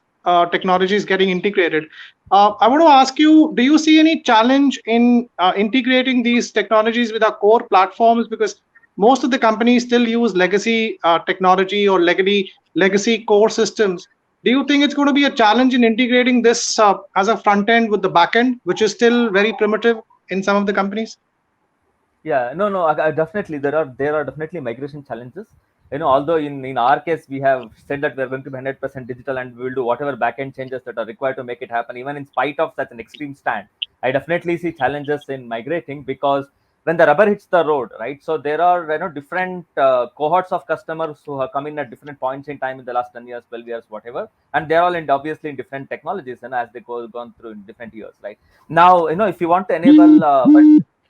technologies getting integrated. I want to ask you: do you see any challenge in integrating these technologies with our core platforms? Because most of the companies still use legacy technology or legacy core systems. Do you think it's going to be a challenge in integrating this as a front end with the back end, which is still very primitive in some of the companies? Yeah, no, definitely there are definitely migration challenges. Although in our case we have said that we are going to be 100% digital and we will do whatever backend changes that are required to make it happen, even in spite of such an extreme stand, I definitely see challenges in migrating, because when the rubber hits the road, right? So there are different cohorts of customers who have come in at different points in time in the last 10 years, 12 years, whatever, and they're all in obviously in different technologies and as they gone through in different years, right? Now, if you want to enable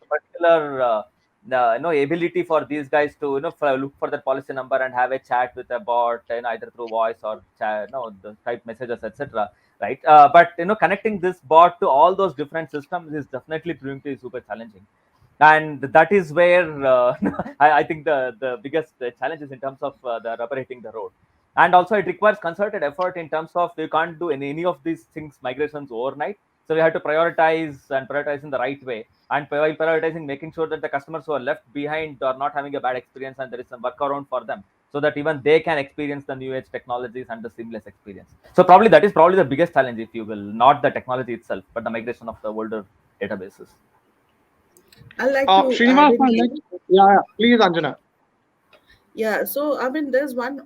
particular ability for these guys to look for that policy number and have a chat with a bot, either through voice or chat, the type messages, etc., right? But connecting this bot to all those different systems is definitely proving to be super challenging, and that is where I think the biggest challenge is in terms of the rubber hitting the road. And also it requires concerted effort in terms of you can't do any of these things migrations overnight. So we have to prioritize in the right way, and while prioritizing, making sure that the customers who are left behind are not having a bad experience and there is some workaround for them, so that even they can experience the new age technologies and the seamless experience. So probably that is probably the biggest challenge, if you will, not the technology itself, but the migration of the older databases. I like to add Srinivas, in my here. next, yeah, please, Anjana. Yeah, so I mean, there's one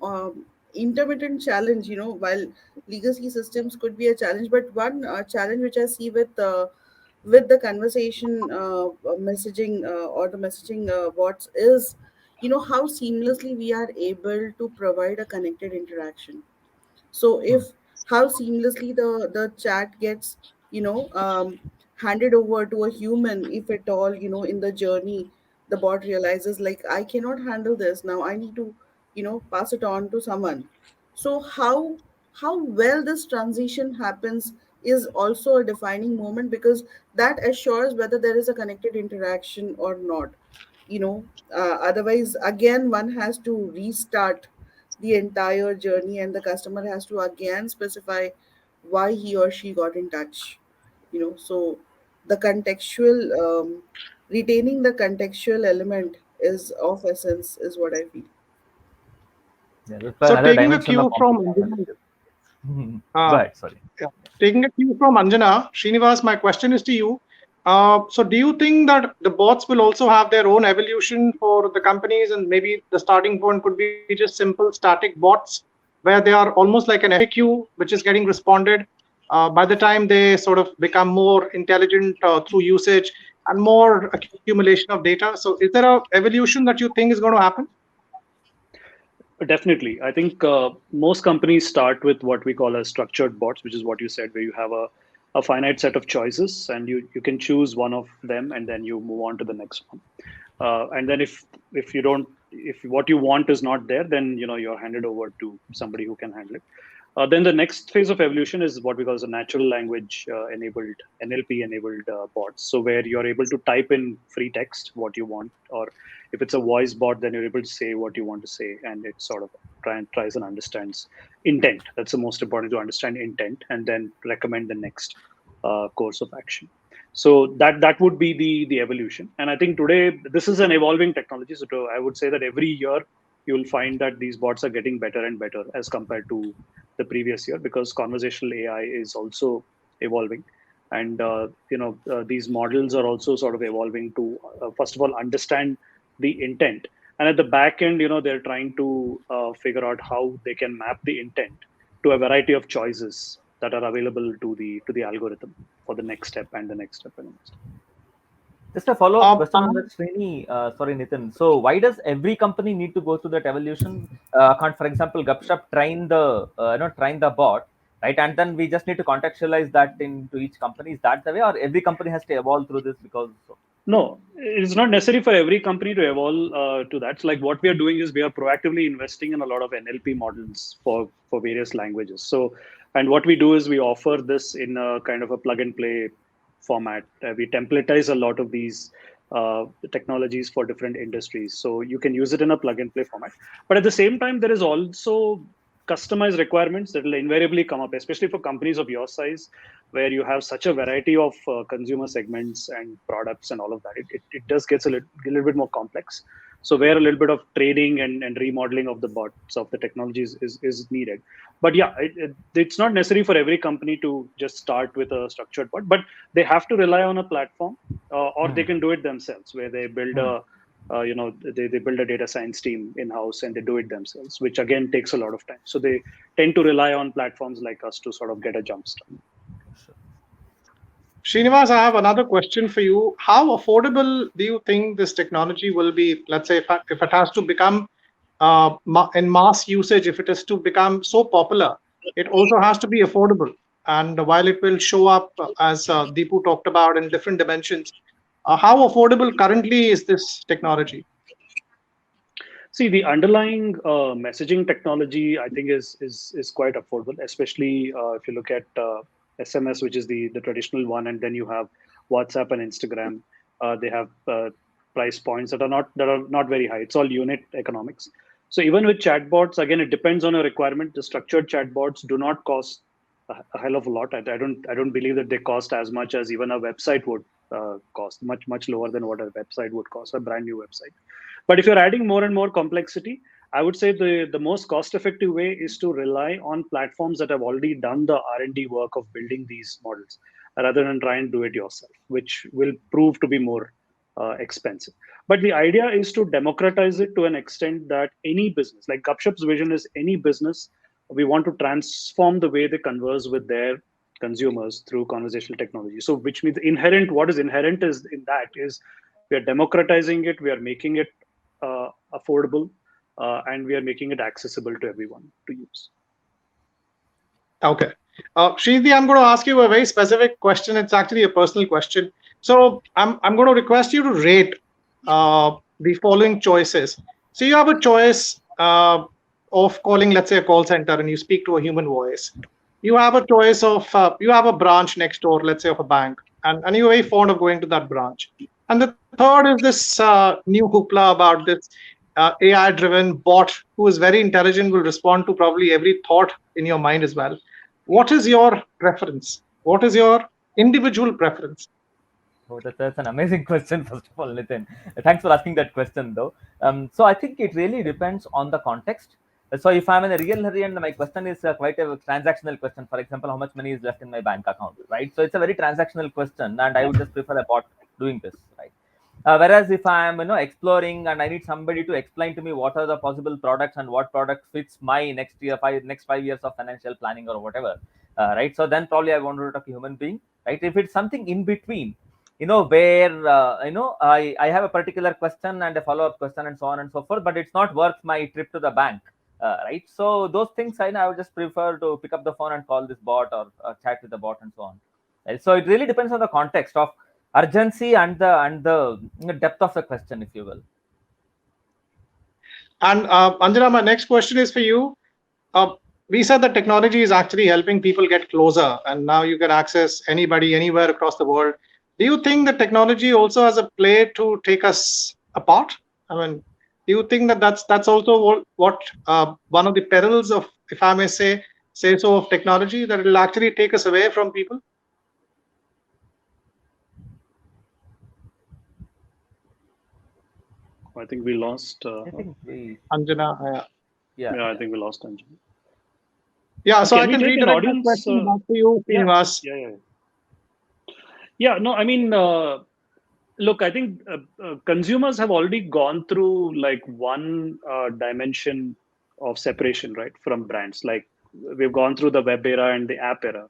intermittent challenge, while legacy systems could be a challenge, but one challenge which I see with the conversation messaging or the messaging bots is, how seamlessly we are able to provide a connected interaction. So if, how seamlessly the chat gets handed over to a human, if at all, in the journey the bot realizes, like, I cannot handle this now, I need to pass it on to someone. So how well this transition happens is also a defining moment, because that assures whether there is a connected interaction or not. Otherwise, again, one has to restart the entire journey, and the customer has to again specify why he or she got in touch. So the contextual, retaining the contextual element is of essence, is what I feel. Yeah, that's So another taking a dimension of cue from complex Anjana, analysis. Go uh, ahead, sorry. yeah, taking a cue from Anjana, Srinivas, my question is to you. So do you think that the bots will also have their own evolution for the companies, and maybe the starting point could be just simple static bots where they are almost like an FAQ which is getting responded by the time they sort of become more intelligent through usage and more accumulation of data? So is there a evolution that you think is going to happen? Definitely. I think most companies start with what we call as structured bots, which is what you said, where you have a finite set of choices and you can choose one of them and then you move on to the next one. And then if what you want is not there, then you're handed over to somebody who can handle it. Then the next phase of evolution is what we call as a natural language enabled, NLP enabled bots. So where you're able to type in free text what you want, or if it's a voice bot, then you're able to say what you want to say, and it sort of tries and understands intent. That's the most important, to understand intent and then recommend the next course of action. So that would be the evolution. And I think today this is an evolving technology. So I would say that every year you'll find that these bots are getting better and better as compared to the previous year, because conversational AI is also evolving, and these models are also sort of evolving to first of all understand the intent, and at the back end, they're trying to figure out how they can map the intent to a variety of choices that are available to the algorithm for the next step and the next step and the next step. Just a follow-up question on Um, that, Srini. Sorry, Nitin. So why does every company need to go through that evolution? Can't, for example, Gupshup train the bot, right? And then we just need to contextualize that into each company. Is that the way, or every company has to evolve through this because? No, it's not necessary for every company to evolve to that. So like what we are doing is we are proactively investing in a lot of NLP models for various languages. So, and what we do is we offer this in a kind of a plug and play format. We templatize a lot of these technologies for different industries. So you can use it in a plug and play format. But at the same time, there is also customized requirements that will invariably come up, especially for companies of your size, where you have such a variety of consumer segments and products and all of that. It does gets a little bit more complex. So where a little bit of training and remodeling of the bots of the technologies is needed. But yeah, it's not necessary for every company to just start with a structured bot, but they have to rely on a platform, or they can do it themselves, where they build they build a data science team in-house and they do it themselves, which again takes a lot of time. So they tend to rely on platforms like us to sort of get a jump start. Srinivas, I have another question for you. How affordable do you think this technology will be? Let's say if it has to become in mass usage, if it is to become so popular, it also has to be affordable. And while it will show up, as Deepu talked about, in different dimensions, how affordable currently is this technology? See, the underlying messaging technology, I think, is quite affordable, especially if you look at SMS, which is the traditional one, and then you have WhatsApp and Instagram. They have price points that are not very high. It's all unit economics. So even with chatbots, again, it depends on a requirement. The structured chatbots do not cost a hell of a lot. I don't believe that they cost as much as even a website would cost. Much lower than what a website would cost, a brand new website. But if you're adding more and more complexity, I would say the most cost-effective way is to rely on platforms that have already done the R&D work of building these models, rather than try and do it yourself, which will prove to be more expensive. But the idea is to democratize it to an extent that any business, like Gupshup's vision is any business, we want to transform the way they converse with their consumers through conversational technology. So which means what is inherent is in that is we are democratizing it, we are making it affordable, and we are making it accessible to everyone to use. Okay. Srinidhi, I'm going to ask you a very specific question. It's actually a personal question. So I'm going to request you to rate the following choices. So you have a choice of calling, let's say, a call center, and you speak to a human voice. You have a choice of, you have a branch next door, let's say, of a bank, and you're very fond of going to that branch. And the third is this new hoopla about this AI-driven bot who is very intelligent, will respond to probably every thought in your mind as well. What is your preference? What is your individual preference? Oh, that's an amazing question, first of all, Nitin. Thanks for asking that question, though. So I think it really depends on the context. So if I'm in a real hurry and my question is quite a transactional question, for example, how much money is left in my bank account, right? So it's a very transactional question, and I would just prefer a bot doing this, right? Whereas if I'm exploring and I need somebody to explain to me what are the possible products and what product fits my next 5 years of financial planning or whatever, right? So then probably I want to talk to a human being, right? If it's something in between, where I have a particular question and a follow-up question and so on and so forth, but it's not worth my trip to the bank, right? So those things I would just prefer to pick up the phone and call this bot or chat with the bot and so on. Right? So it really depends on the context of urgency and the depth of the question, if you will. And Anjana, my next question is for you. we said that technology is actually helping people get closer, and now you can access anybody anywhere across the world. Do you think that technology also has a play to take us apart? I mean, do you think that that's also what one of the perils of, if I may say so, of technology, that it will actually take us away from people? I think we lost. I think we, Anjana, yeah, Yeah, I think we lost Anjali. yeah. So Can I we can take an redirect that audience? question back to you, Yeah, Srinivas. yeah. Yeah, no, I mean, look, I think consumers have already gone through like one dimension of separation, right, from brands. Like we've gone through the web era and the app era,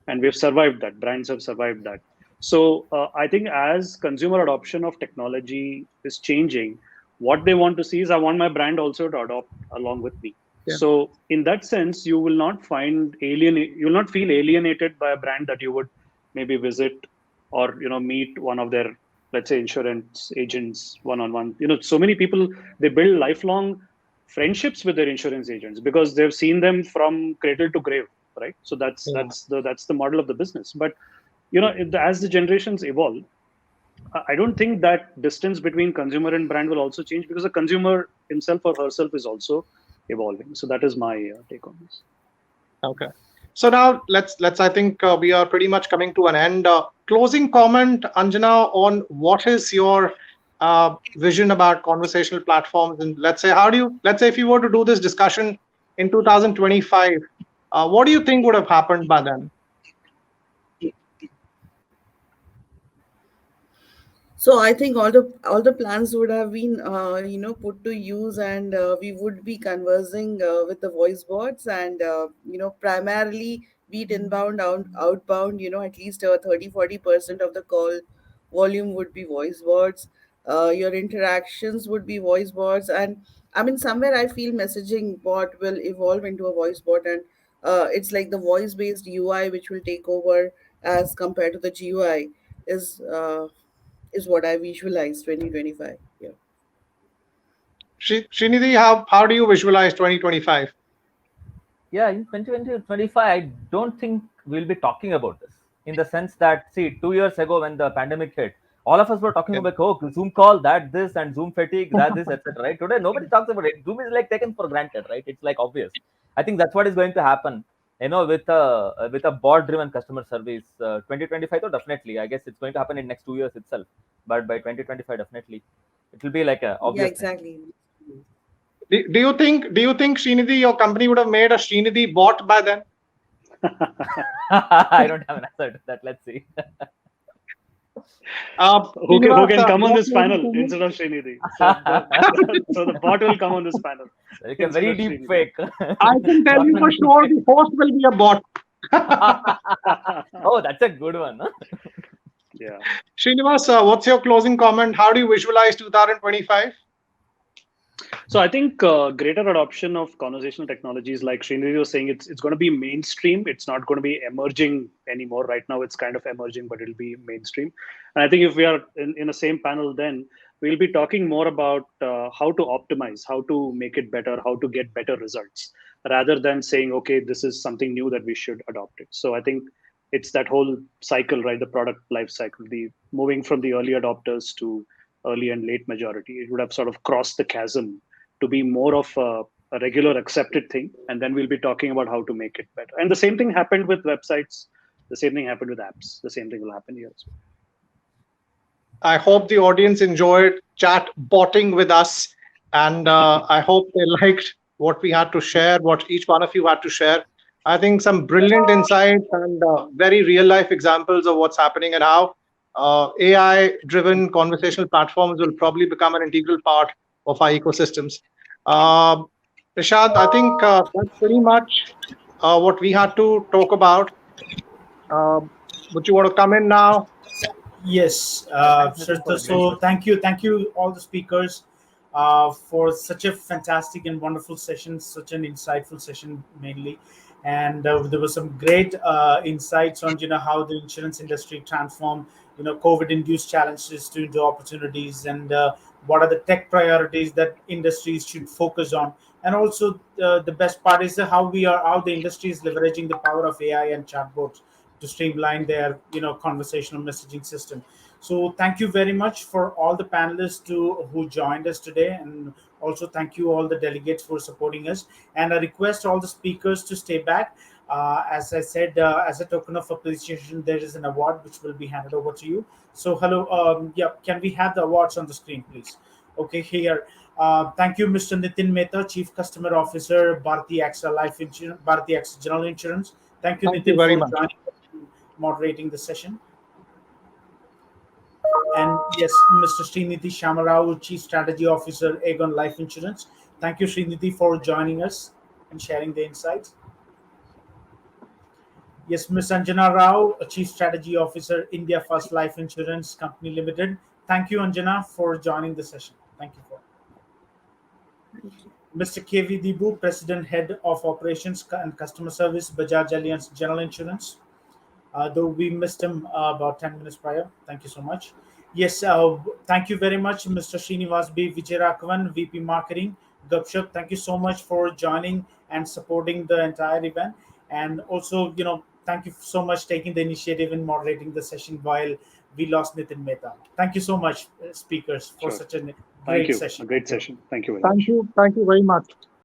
and we've survived that. Brands have survived that. So I think as consumer adoption of technology is changing, what they want to see is I want my brand also to adopt along with me. Yeah. So in that sense, you will not you will not feel alienated by a brand that you would maybe visit or meet one of their, let's say, insurance agents one on one. So many people, they build lifelong friendships with their insurance agents because they've seen them from cradle to grave, right? So Yeah. that's the model of the business. But as the generations evolve, I don't think that distance between consumer and brand will also change because the consumer himself or herself is also evolving. So that is my take on this. Okay. So now let's. I think we are pretty much coming to an end. Closing comment, Anjana, on what is your vision about conversational platforms, and let's say let's say if you were to do this discussion in 2025, what do you think would have happened by then? So I think all the plans would have been put to use, and we would be conversing with the voice bots, and primarily be it inbound, outbound. At least 30-40% of the call volume would be voice bots. Your interactions would be voice bots, and I mean somewhere I feel messaging bot will evolve into a voice bot, and it's like the voice based UI which will take over as compared to the GUI is what I visualize 2025. Yeah. Srinidhi, how do you visualize 2025? yeah, in 2025, I don't think we'll be talking about this in the sense that, see, 2 years ago when the pandemic hit, all of us were talking Yeah. about, oh, Zoom call, that this, and Zoom fatigue, that this, etc. Right? Today, nobody talks about it. Zoom is like taken for granted, right? It's like obvious. I think that's what is going to happen. With a bot-driven customer service, 2025, though definitely, I guess it's going to happen in next 2 years itself. But by 2025, definitely, it will be like a Yeah, obvious thing. exactly. Do you think Srinidhi, your company would have made a Srinidhi bot by then? I don't have an answer to that. Let's see. Who Srinivas, can come on your this closing panel comment? instead of Srinidhi? So the bot will come on this panel Like a instead very of deep Srinidhi. fake. I can tell Not you a for deep sure fake. the host will be a bot. Oh, that's a good one. Huh? Yeah. Srinivas, what's your closing comment? How do you visualize 2025? So I think greater adoption of conversational technologies, like Srinidhi was saying, it's going to be mainstream. It's not going to be emerging anymore. Right now, it's kind of emerging, but it'll be mainstream. And I think if we are in the same panel, then we'll be talking more about how to optimize, how to make it better, how to get better results, rather than saying, okay, this is something new that we should adopt it. So I think it's that whole cycle, right? The product life cycle, the moving from the early adopters to early and late majority. It would have sort of crossed the chasm to be more of a regular accepted thing, and then we'll be talking about how to make it better. And the same thing happened with websites, the same thing happened with apps, the same thing will happen here as well. I hope the audience enjoyed chat botting with us, and I hope they liked what we had to share, what each one of you had to share. I think some brilliant insights and very real life examples of what's happening and how AI driven conversational platforms will probably become an integral part of our ecosystems. Uh, Rishad, I think that's pretty much what we had to talk about. Uh, would you want to come in now? Yes, Thanks, Nitin, for a great so session. thank you, all the speakers, for such a fantastic and wonderful session, such an insightful session mainly, and there was some great insights on how the insurance industry transformed COVID-induced challenges to into opportunities, and what are the tech priorities that industries should focus on, and also the best part is how the industry is leveraging the power of AI and chatbots to streamline their conversational messaging system. So thank you very much for all the panelists who joined us today, and also thank you all the delegates for supporting us. And I request all the speakers to stay back. As I said, as a token of appreciation, there is an award which will be handed over to you. So hello, yeah, can we have the awards on the screen, please? Okay, here. Thank you, Mr. Nitin Mehta, Chief Customer Officer, Bharti AXA Life Insurance, Bharti AXA General Insurance. Thank you, Thank you Nitin, very for much. joining and moderating the session. And yes, Mr. Srinidhi Shamarao, Chief Strategy Officer, Aegon Life Insurance. Thank you, Srinidhi, for joining us and sharing the insights. Yes, Ms. Anjana Rao, Chief Strategy Officer, India First Life Insurance Company Limited. Thank you, Anjana, for joining the session. Thank you for. Mr. KV Dibu, President Head of Operations and Customer Service, Bajaj Allianz General Insurance. Though we missed him about 10 minutes prior. Thank you so much. Yes, thank you very much, Mr. Srinivas B. Vijayaraghavan, VP Marketing, Gupshup. Thank you so much for joining and supporting the entire event. And also, thank you so much taking the initiative in moderating the session while we lost Nitin Mehta. Thank you so much, speakers, for Sure. such a Thank great you. session. A great session. Thank you very Thank much. you. Thank you very much.